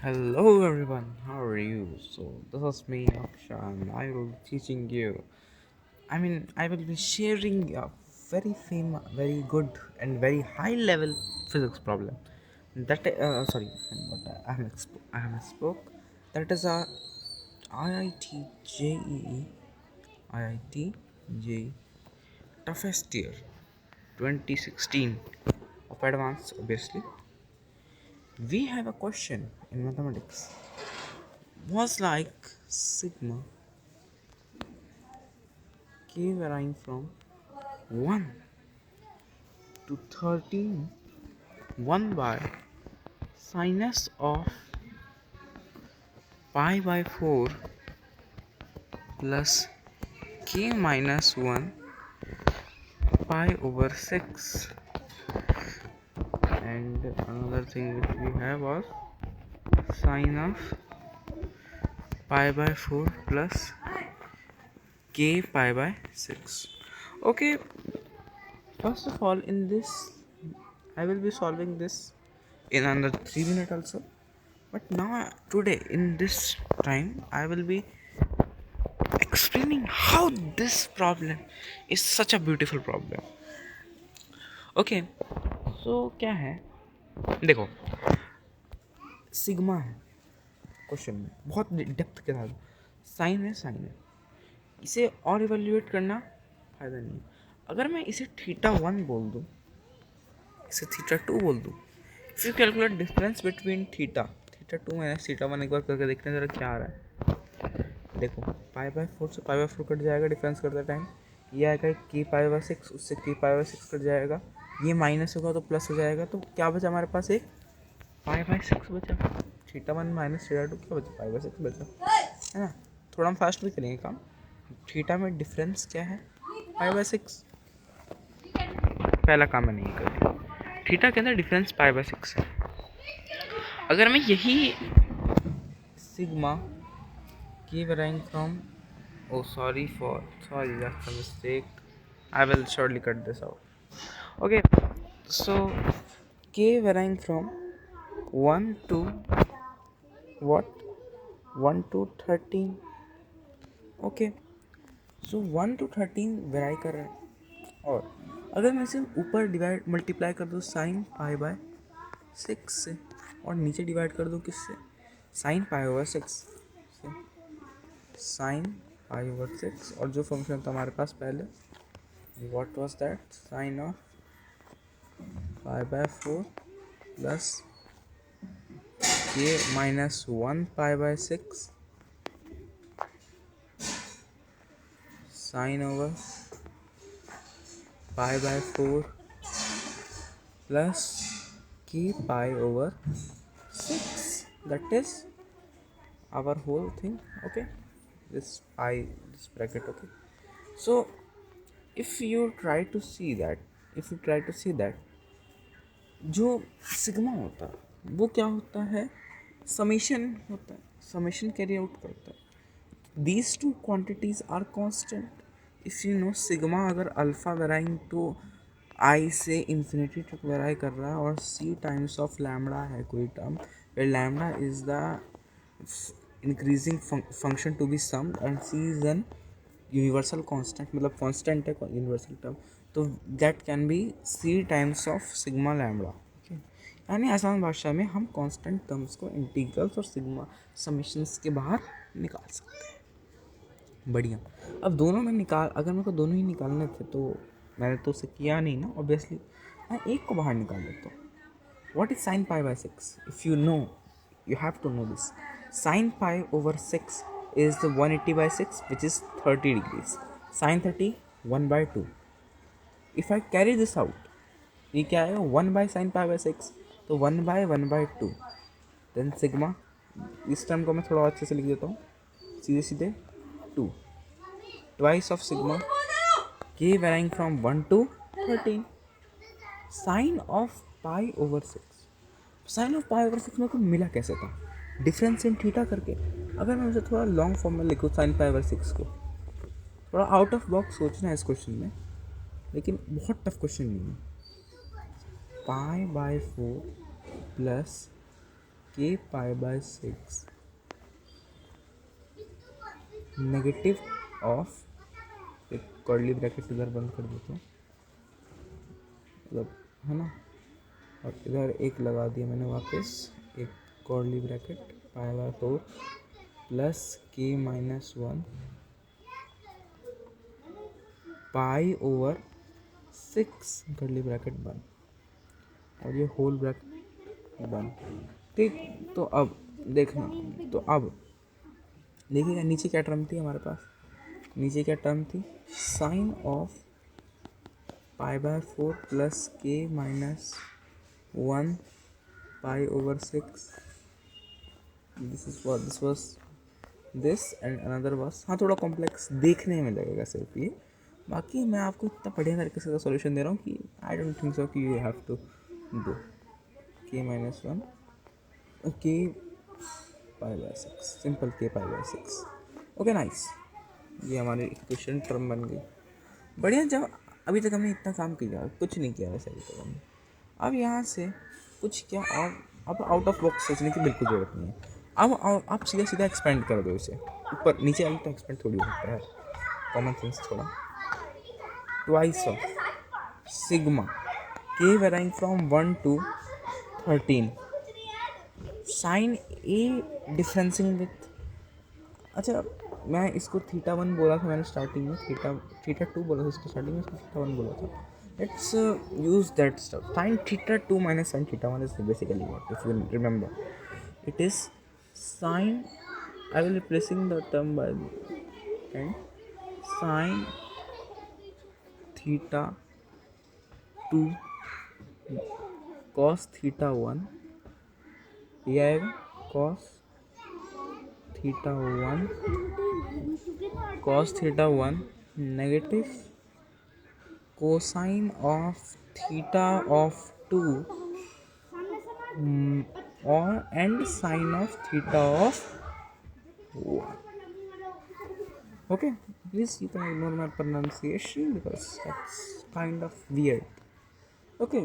Hello everyone, how are you? So this is me Aksha and I will be teaching you. I will be sharing a very famous, very good and very high level physics problem. Sorry, I have spoke. That is a IIT JEE IIT JEE toughest year 2016 of advanced obviously. We have a question in mathematics was like sigma k varying from 1 to 13 1 by sinus of pi by 4 plus k minus 1 pi over 6, and another thing which we have was sine of pi by 4 plus k pi by 6. Okay, first of all, in this I will be solving this in under 3 minutes also. But now, today, in this time, I will be explaining how this problem is such a beautiful problem. Okay, so क्या है, देखो, sigma है question में बहुत depth के साथ, sign है, इसे और इवेल्युएट करना फ़ायदा नहीं है। अगर मैं इसे थीटा 1 बोल दूँ, इसे थीटा 2 बोल दूँ, if you calculate difference between theta 2 minus theta 1 एक बार करके देखते हैं ज़रा क्या आ रहा है। देखो, पाई बाय 4 से पाई बाय 4 कट जाएगा डिफरेंस करते टाइम, ये आएगा की पाई बाय 6, उससे की पाई बाय 6 कट जाएगा, ये माइनस होगा तो प्लस हो जाएगा, तो क्या बचा हमारे पास, एक पाई बाय 6 बचा। थीटा 1 माइनस थीटा 2 क्या बचा, पाई बाय 6 बचा, है ना। थोड़ा हम फास्ट भी करेंगे काम। थीटा में डिफरेंस क्या है, पाई बाय 6। पहला काम मैंने ये कर दिया, थीटा के अंदर डिफरेंस पाई बाय 6 है। अगर मैं यही sigma k varying from, oh sorry, that's a mistake, I will surely cut this out. Okay, so k varying from 1 to what, 1 to 13. Okay, so 1 to 13 वेराई कर रहा है, और अगर मैं इसे ऊपर डिवाइड मल्टीप्लाई कर दूँ साइन पाई बाय 6 से, और नीचे डिवाइड कर दूँ किससे, साइन पाई ओवर 6 से, साइन पाई ओवर 6, और जो फंक्शन था हमारे पास पहले, what was that, sine of pi by 4 plus k minus 1 pi by 6 sine over pi by 4 plus k pi over 6, that is our whole thing. Okay, this bracket. Okay, so if you try to see that जो sigma होता है वो क्या होता है, summation होता है, summation carry out करता है। These two quantities are constant. If you know sigma अगर अल्फ़ा वेराइंग टू आई से इन्फिनिटी तक वेराई कर रहा है, और सी टाइम्स ऑफ लैम्बडा है कोई term, where lambda is the increasing function to be sum, and c is an universal constant, मतलब कांस्टेंट है यूनिवर्सल टर्म, तो that can be c times of sigma lambda. Okay, यानी आसान भाषा में हम कांस्टेंट टर्म्स को इंटीग्रल्स और सिग्मा समेशंस के बाहर निकाल सकते हैं। बढ़िया, अब दोनों में निकाल, अगर मेरे को दोनों ही निकालने थे तो मैंने तो उसे किया नहीं ना, ऑब्वियसली मैं एक को बाहर निकाल देता हूँ। What is sine pi by 6, if you no, you have to know this, sin pi over 6 is the 180 by 6, which is 30 degrees, sin 30 1 by 2, if I carry this out, ये क्या आएगा, 1 by sin pi by 6, तो 1 by 2, then sigma, इस term को मैं थोड़ा अच्छे से लिख देता हूँ, सीधे सीधे 2 twice of sigma k varying from 1 to 13 sin of pi over 6, sine of pi over 6 मेरे को मिला कैसे था, डिफरेंस इन थीटा करके। अगर मैं उसे थोड़ा लॉन्ग फॉर्म में लिखूँ साइन पाई ओवर 6 को, थोड़ा आउट ऑफ बॉक्स सोचना है इस क्वेश्चन में, लेकिन बहुत टफ क्वेश्चन नहीं है। पाई by 4 plus k pi by 6 negative of, एक कर्ली ब्रैकेट इधर बंद कर देता हूँ, मतलब है ना, और इधर एक लगा दिया मैंने वापस, एक curly bracket pi by 4 plus k minus 1 pi over 6 curly bracket बंद, और ये होल ब्रैकेट बंद। ठीक, तो अब देखना, तो अब देखिएगा नीचे क्या टर्म थी हमारे पास, नीचे क्या टर्म थी, sine of pi by 4 plus k minus 1 pi over 6, this was this and another was, हाँ थोड़ा कॉम्प्लेक्स देखने में लगेगा सिर्फ ये, बाकी मैं आपको इतना बढ़िया तरीके से सॉल्यूशन दे रहा हूँ कि आई डोंट थिंक सो कि you have to do k minus 1 k pi by 6, simple k pi by 6। Okay nice, ये हमारी इक्वेशन टर्म बन गई, बढ़िया। जब अभी तक हमने इतना काम किया, कुछ नहीं किया वैसे अभी तक हमने, अब यहाँ से कुछ क्या, और अब आउट ऑफ बॉक्स सोचने की बिल्कुल ज़रूरत नहीं है। अब आप सीधा सीधा एक्सपेंड कर दो इसे, ऊपर नीचे आगे तो एक्सपेंड थोड़ी होता है, कॉमन सेंस थोड़ा, twice of sigma k varying from 1 to 13 sine A differencing with, अच्छा मैं इसको थीटा 1 बोला था मैंने स्टार्टिंग में, थीटा 2 बोला था इसको स्टार्टिंग में, इसको थीटा 1 बोला था। Let's use that stuff, sine theta 2 minus sine theta 1 is basically what, if you remember it is sine, I will replacing the term by and sin theta 2 cos theta 1, ये आएगा cos theta 1 cos theta 1 negative cosine of theta of 2 or and sine of theta of 1. Okay, please you can ignore my pronunciation because that's kind of weird. Okay,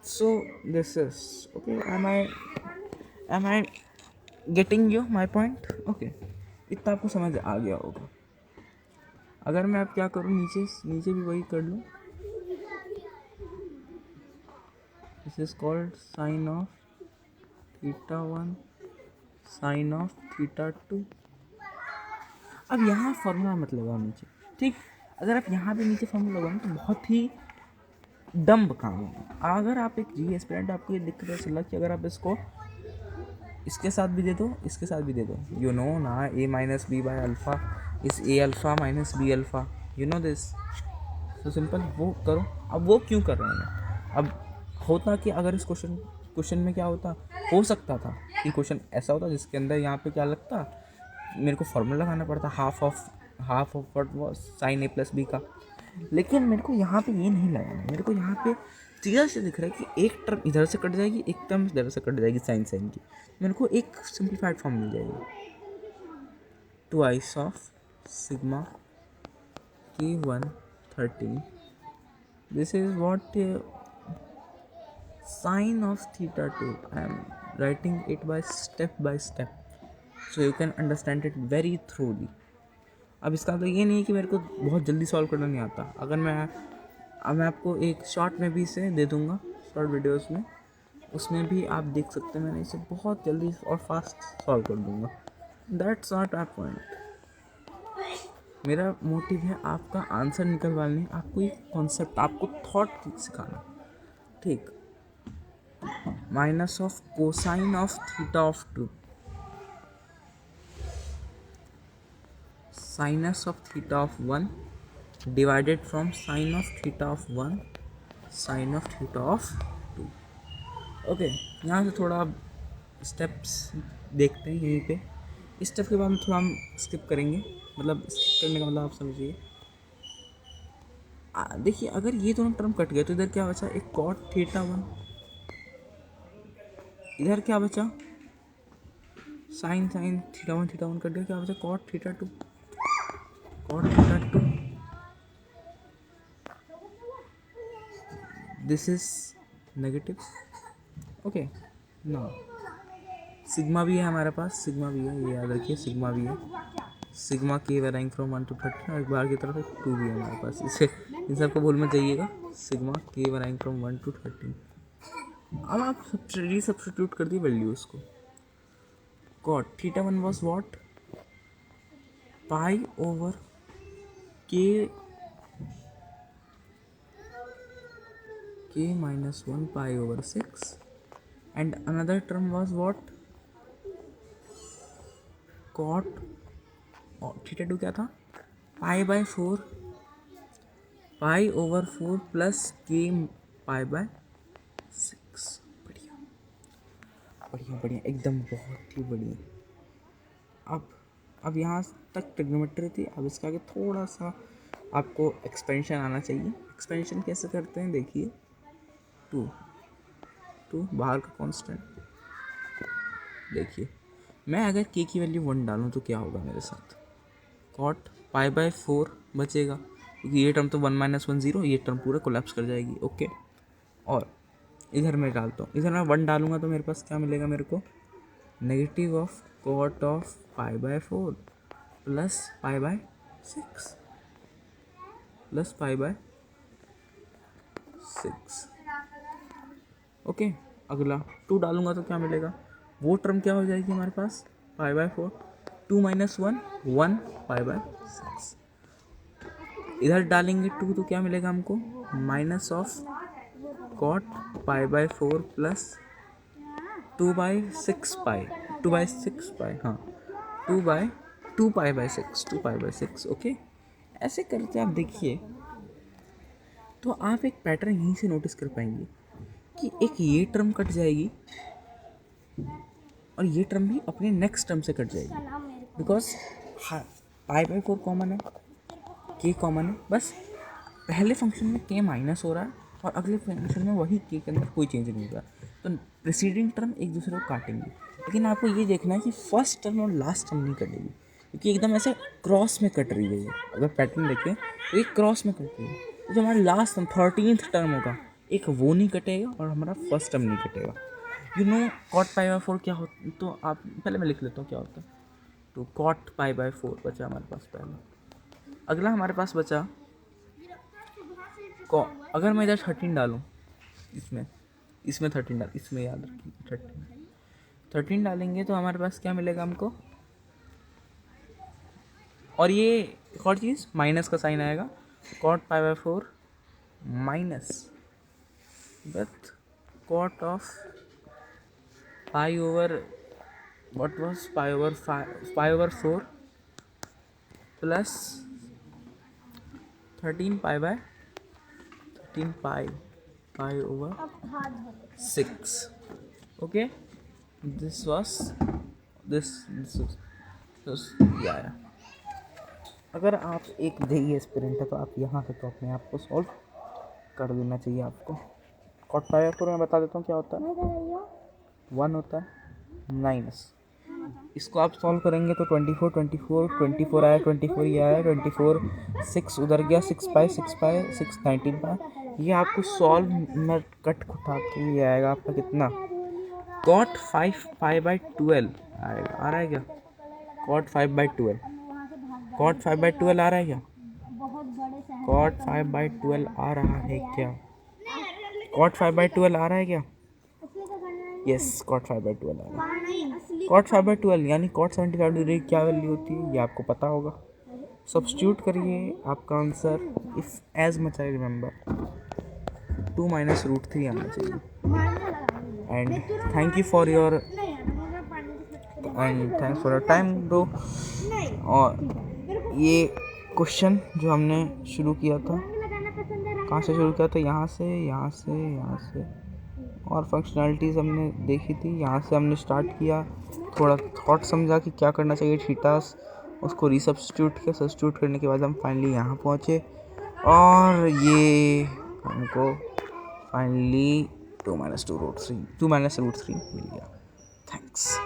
so this is okay, am I getting you my point? Okay, इतना आपको समझ आ गया होगा। अगर मैं अब क्या करूँ, नीचे भी वही कर लूँ, this is called sine of theta 1 sine of theta 2। अब यहाँ फॉर्मूला मत लगाओ नीचे, ठीक, अगर आप यहाँ पे नीचे फॉर्मूला लगाओ तो बहुत ही डम्ब काम होगा। अगर आप एक जी एस्पिरेंट, आपको ये दिक्कत चला कि अगर आप इसको इसके साथ भी दे दो, इसके साथ भी दे दो, यू नो ना, A minus B by alpha is A alpha minus B alpha, you know this, तो सिंपल वो करो। अब वो क्यों कर रहा हूँ मैं, अब होता कि अगर इस क्वेश्चन में क्या होता, हो सकता था कि क्वेश्चन ऐसा होता जिसके अंदर यहाँ पे क्या लगता, मेरे को फॉर्मूला लगाना पड़ता half of what was sine A plus B का, लेकिन मेरे को यहाँ पे ये नहीं लगाना, मेरे को यहाँ पे सीधा से दिख रहा है कि एक टर्म इधर से कट जाएगी, एक टर्म इधर से कट जाएगी साइन की, मेरे को एक सिंप्लीफाइड फॉर्म मिल जाएगी, twice of sigma k1 13, this is what sine of theta 2, I am writing it by step so you can understand it very thoroughly। अब इसका तो ये नहीं है कि मेरे को बहुत जल्दी सॉल्व करना नहीं आता, अगर मैं आपको एक शॉर्ट में भी इसे दे दूँगा, शॉर्ट वीडियोस में, उसमें भी आप देख सकते हैं, मैंने इसे बहुत जल्दी और फास्ट सॉल्व कर दूँगा। दैट्स नॉट माय पॉइंट, मेरा मोटिव है आपका आंसर निकलवाने, आपको एक कॉन्सेप्ट, आपको थॉट सिखाना, ठीक। Minus of cosine of theta of 2, sinus of theta of 1 divided from sin of theta of 1 sin of theta of 2। Okay, यहाँ से थोड़ा स्टेप्स देखते हैं यहीं पे, इस स्टेप के बाद में थोड़ा हम स्किप करेंगे, मतलब स्किप करने का मतलब आप समझिए, देखिए अगर ये दोनों टर्म कट गए तो इधर क्या बचा, एक cot थीटा 1, इधर क्या बचा साइन थीटा 1 कट गया, क्या बचा cot theta 2 cot theta 2, this is negative। okay, now sigma भी है हमारे पास, सिग्मा भी है, ये याद रखिए, सिग्मा भी है। सिग्मा के वैराइंग फ्रॉम 1 to 13 और एक बार की तरफ 2 भी है हमारे पास। इसे इन सबको भूल में जाइएगा। सिग्मा के वैराइंग फ्रॉम 1 to 13। अब आप सब्स्टिट्यूट कर दी वैल्यूज को। Cot theta 1 was what, pi over के -1 pi over 6 and another term was what, cot theta 2 क्या था, pi by 4 pi over 4 plus के पाई बाय 6। बढ़िया बढ़िया बढ़िया, एकदम बहुत ही बढ़िया। अब यहाँ तक ट्रिग्नोमेट्री थी। अब इसके आगे थोड़ा सा आपको एक्सपेंशन आना चाहिए। एक्सपेंशन कैसे करते हैं देखिए। टू बाहर का कांस्टेंट, देखिए मैं अगर के की वैल्यू 1 डालूँ तो क्या होगा मेरे साथ, कॉट पाई बाय 4 बचेगा, क्योंकि ये टर्म तो 1 - 1 0, ये टर्म पूरा कोलैप्स कर जाएगी। ओके, और इधर मैं डालता हूँ, इधर मैं 1 डालूंगा तो मेरे पास क्या मिलेगा, मेरे को negative of cot of pi by 4 plus pi by 6 plus pi by 6। Okay, अगला 2 डालूंगा तो क्या मिलेगा, वो टर्म क्या हो जाएगी हमारे पास, पाई बाय 4 2 - 1 1 पाई बाय 6। इधर डालेंगे 2 तो क्या मिलेगा हमको, minus of cot pi by 4 plus 2 by 6 pi, 2 by 6 pi, हाँ 2 pi by 6, 2 pi by 6। Okay, ऐसे करके आप देखिए तो आप एक पैटर्न यहीं से नोटिस कर पाएंगे कि एक ये टर्म कट जाएगी और ये टर्म भी अपने नेक्स्ट टर्म से कट जाएगी, बिकॉज पाई बाय 4 कॉमन है, के कॉमन है, बस पहले फंक्शन में के माइनस हो रहा है और अगले फंक्शन में वही के अंदर कोई चेंज नहीं होगा, तो प्रीसीडिंग टर्म एक दूसरे को काटेंगे। लेकिन आपको ये देखना है कि फर्स्ट टर्म और लास्ट टर्म नहीं कटेगी, क्योंकि एकदम ऐसे क्रॉस में कट रही है ये। अगर पैटर्न देखें तो ये क्रॉस में कट रही है, तो जो हमारा लास्ट टर्म 13th टर्म होगा एक वो नहीं कटेगा और हमारा फर्स्ट टर्म नहीं कटेगा। You know cot pi by 4 क्या होता, तो आप पहले मैं लिख लेता हूँ क्या होता है। तो कॉट पाई बाय 4 बचा हमारे पास पहले। अगला हमारे पास बचा अगर मैं इधर 13 डालूँ, इसमें 13 डाल, इसमें याद रखिए 13 डालेंगे तो हमारे पास क्या मिलेगा हमको, और ये एक और चीज़ माइनस का साइन आएगा, cot pi by 4 minus with cot of pi over what was pi over 4 plus 13 pi over 6. Okay, this was yeah. अगर आप एक जेई एस्पिरेंट है तो आप यहाँ से तो अपने आप को सॉल्व कर देना चाहिए आपको। कॉट पाई बाय 4 मैं बता देता हूँ क्या होता है, 1 होता है माइनस, इसको आप सॉल्व करेंगे तो 24 आया, 24 ये आया, 24 6 उधर गया, 6 पाई 6 19 पाई, ये आपको सॉल्व में कट उठा के ये आएगा आपका कितना, कॉट 5 पाई बाय 12 आएगा, आ रहा है क्या, कॉट 5 बाय 12, कॉट 5 बाय 12 आ रहा है क्या, कॉट 5 बाय 12 आ रहा है क्या, कॉट 5 बाय 12 आ रहा है क्या, यस कॉट 5 बाय 12 आ रहा है। कॉट 5 बाय 12 यानी कॉट 75 डिग्री क्या वैल्यू होती है ये आपको पता होगा, सब्स्टिट्यूट करिए, आपका answer if as much I remember 2 - √3 आना चाहिए। And thanks for your time bro. और ये क्वेश्चन जो हमने शुरू किया था, कहाँ से शुरू किया था, यहाँ से और फंक्शनैलिटीज़ हमने देखी थी, यहाँ से हमने स्टार्ट किया, थोड़ा थॉट समझा कि क्या करना चाहिए थीटास, उसको रीसब्स्टिट्यूट किया, सब्स्टिट्यूट करने के बाद हम फाइनली यहाँ पहुँचे और ये हमको फाइनली 2 - √3 मिल गया। थैंक्स।